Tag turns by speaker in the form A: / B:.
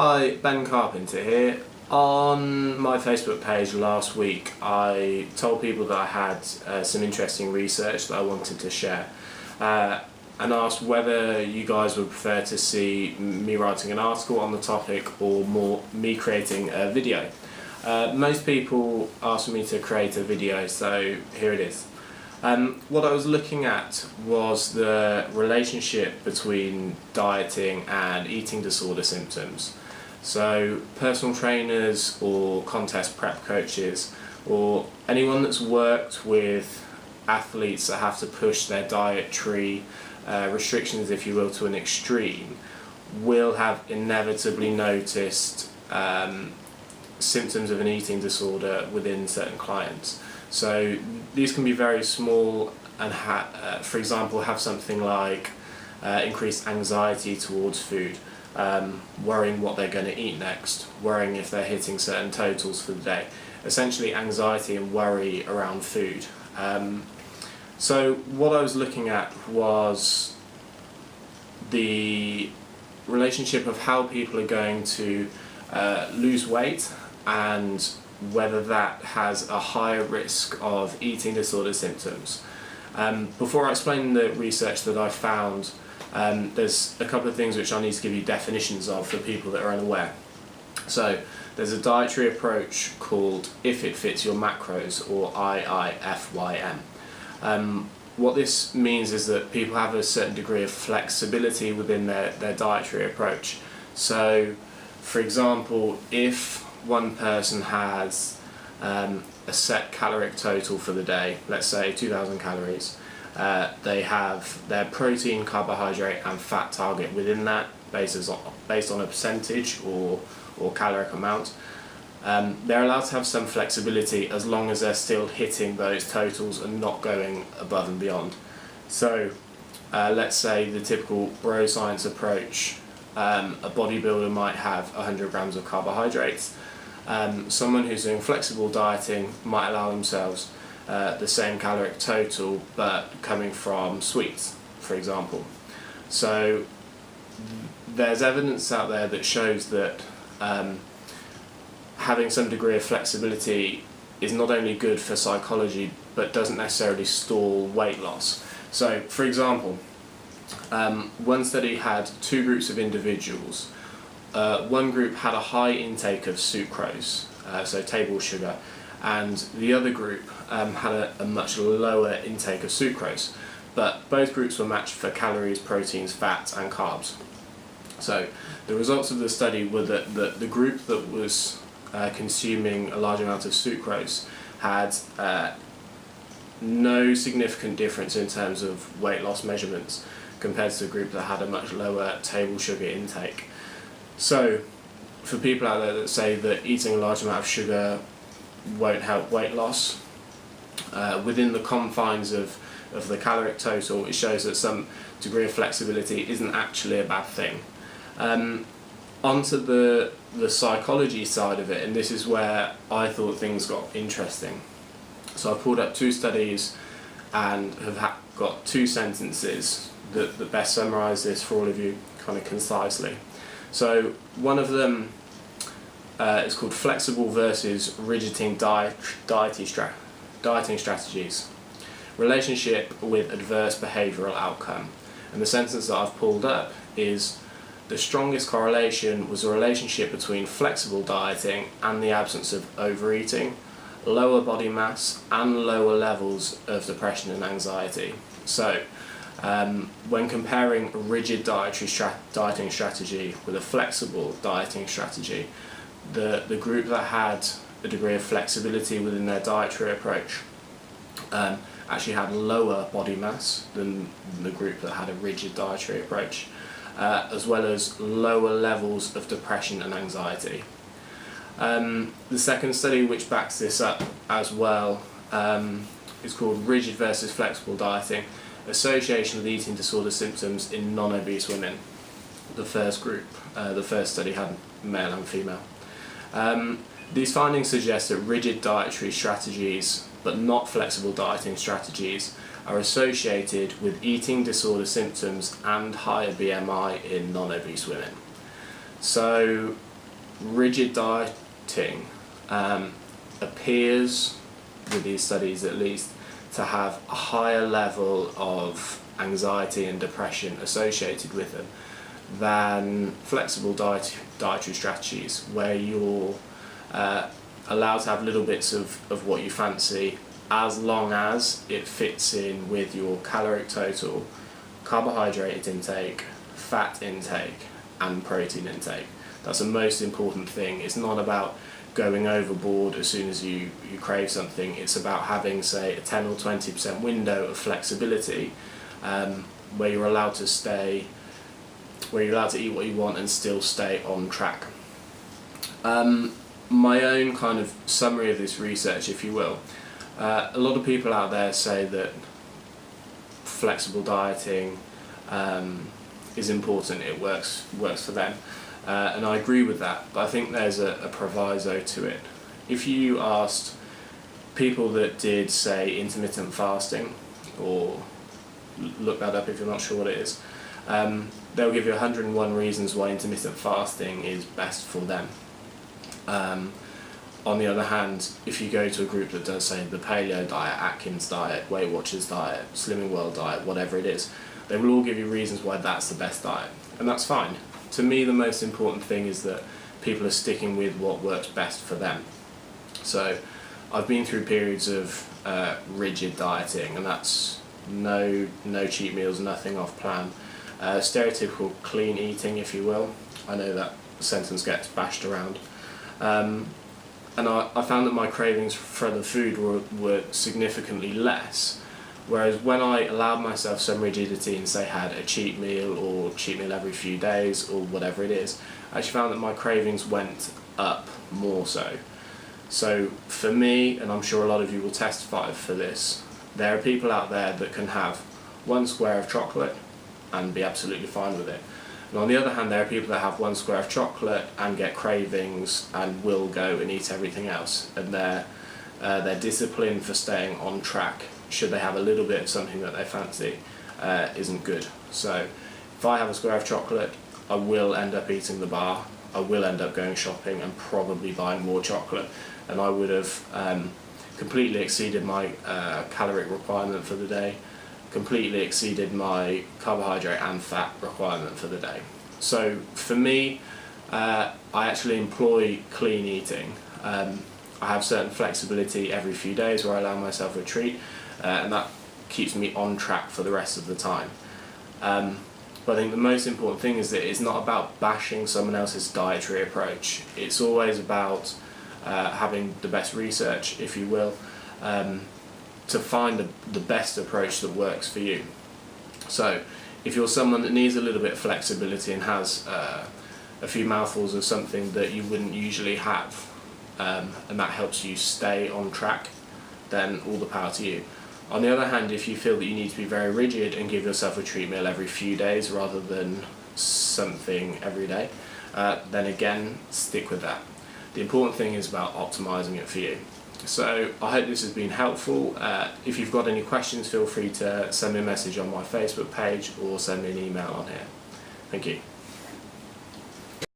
A: Hi, Ben Carpenter here. On my Facebook page last week I told people that I had some interesting research that I wanted to share and asked whether you guys would prefer to see me writing an article on the topic or more me creating a video. Most people asked me to create a video, so here it is. What I was looking at was the relationship between dieting and eating disorder symptoms. So personal trainers or contest prep coaches or anyone that's worked with athletes that have to push their dietary restrictions, if you will, to an extreme, will have inevitably noticed symptoms of an eating disorder within certain clients. So these can be very small and for example have something like increased anxiety towards food, worrying what they're going to eat next, worrying if they're hitting certain totals for the day, essentially anxiety and worry around food. So what I was looking at was the relationship of how people are going to lose weight and whether that has a higher risk of eating disorder symptoms. Before I explain the research that I found, there's a couple of things which I need to give you definitions of for people that are unaware. So there's a dietary approach called If It Fits Your Macros, or IIFYM. What this means is that people have a certain degree of flexibility within their dietary approach. So for example, if one person has a set caloric total for the day, let's say 2,000 calories, they have their protein, carbohydrate and fat target within that based on a percentage or caloric amount. They're allowed to have some flexibility as long as they're still hitting those totals and not going above and beyond. So let's say the typical bro science approach, a bodybuilder might have 100 grams of carbohydrates. Someone who's doing flexible dieting might allow themselves the same caloric total but coming from sweets, for example. So there's evidence out there that shows that having some degree of flexibility is not only good for psychology but doesn't necessarily stall weight loss. So for example, one study had two groups of individuals. One group had a high intake of sucrose, so table sugar, and the other group had a much lower intake of sucrose, but both groups were matched for calories, proteins, fats and carbs. So the results of the study were that the group that was consuming a large amount of sucrose had no significant difference in terms of weight loss measurements compared to the group that had a much lower table sugar intake. So for people out there that say that eating a large amount of sugar won't help weight loss, within the confines of the caloric total, it shows that some degree of flexibility isn't actually a bad thing. Onto the psychology side of it, and this is where I thought things got interesting. So I pulled up two studies and have got two sentences that best summarise this for all of you kind of concisely. So one of them is called Flexible versus Rigid Dieting Strategies, Relationship with Adverse Behavioural Outcome. And the sentence that I've pulled up is: the strongest correlation was a relationship between flexible dieting and the absence of overeating, lower body mass and lower levels of depression and anxiety. So when comparing a rigid dieting strategy with a flexible dieting strategy, the group that had a degree of flexibility within their dietary approach actually had lower body mass than the group that had a rigid dietary approach, as well as lower levels of depression and anxiety. The second study which backs this up as well is called Rigid versus Flexible Dieting, Association with Eating Disorder Symptoms in Non-Obese Women. The first group, the first study had male and female. These findings suggest that rigid dietary strategies but not flexible dieting strategies are associated with eating disorder symptoms and higher BMI in non-obese women. So rigid dieting appears, with these studies at least, to have a higher level of anxiety and depression associated with them than flexible dietary strategies, where you're allowed to have little bits of what you fancy, as long as it fits in with your caloric total, carbohydrate intake, fat intake, and protein intake. That's the most important thing. It's not about going overboard as soon as you crave something. It's about having, say, a 10 or 20% window of flexibility, where you're allowed to eat what you want and still stay on track. My own kind of summary of this research, if you will, a lot of people out there say that flexible dieting is important, it works for them, and I agree with that, but I think there's a proviso to it. If you asked people that did, say, intermittent fasting, or look that up if you're not sure what it is, they'll give you 101 reasons why intermittent fasting is best for them. On the other hand, if you go to a group that does, say, the Paleo diet, Atkins diet, Weight Watchers diet, Slimming World diet, whatever it is, they will all give you reasons why that's the best diet, and that's fine. To me, the most important thing is that people are sticking with what works best for them. So I've been through periods of rigid dieting, and that's no cheat meals, nothing off plan, stereotypical clean eating, if you will. I know that sentence gets bashed around. And I found that my cravings for the food were significantly less, whereas when I allowed myself some rigidity and, say, had a cheat meal or cheat meal every few days or whatever it is, I actually found that my cravings went up more so. So for me, and I'm sure a lot of you will testify for this, there are people out there that can have one square of chocolate and be absolutely fine with it. And on the other hand, there are people that have one square of chocolate and get cravings and will go and eat everything else. And their discipline for staying on track, should they have a little bit of something that they fancy, isn't good. So if I have a square of chocolate, I will end up eating the bar. I will end up going shopping and probably buying more chocolate. And I would have completely exceeded my caloric requirement for the day, completely exceeded my carbohydrate and fat requirement for the day. So for me, I actually employ clean eating. I have certain flexibility every few days where I allow myself a treat, and that keeps me on track for the rest of the time. But I think the most important thing is that it's not about bashing someone else's dietary approach. It's always about having the best research, if you will, to find the best approach that works for you. So if you're someone that needs a little bit of flexibility and has a few mouthfuls of something that you wouldn't usually have, and that helps you stay on track, then all the power to you. On the other hand, if you feel that you need to be very rigid and give yourself a treat meal every few days rather than something every day, then again, stick with that. The important thing is about optimizing it for you. So I hope this has been helpful. If you've got any questions, feel free to send me a message on my Facebook page or send me an email on here. Thank you.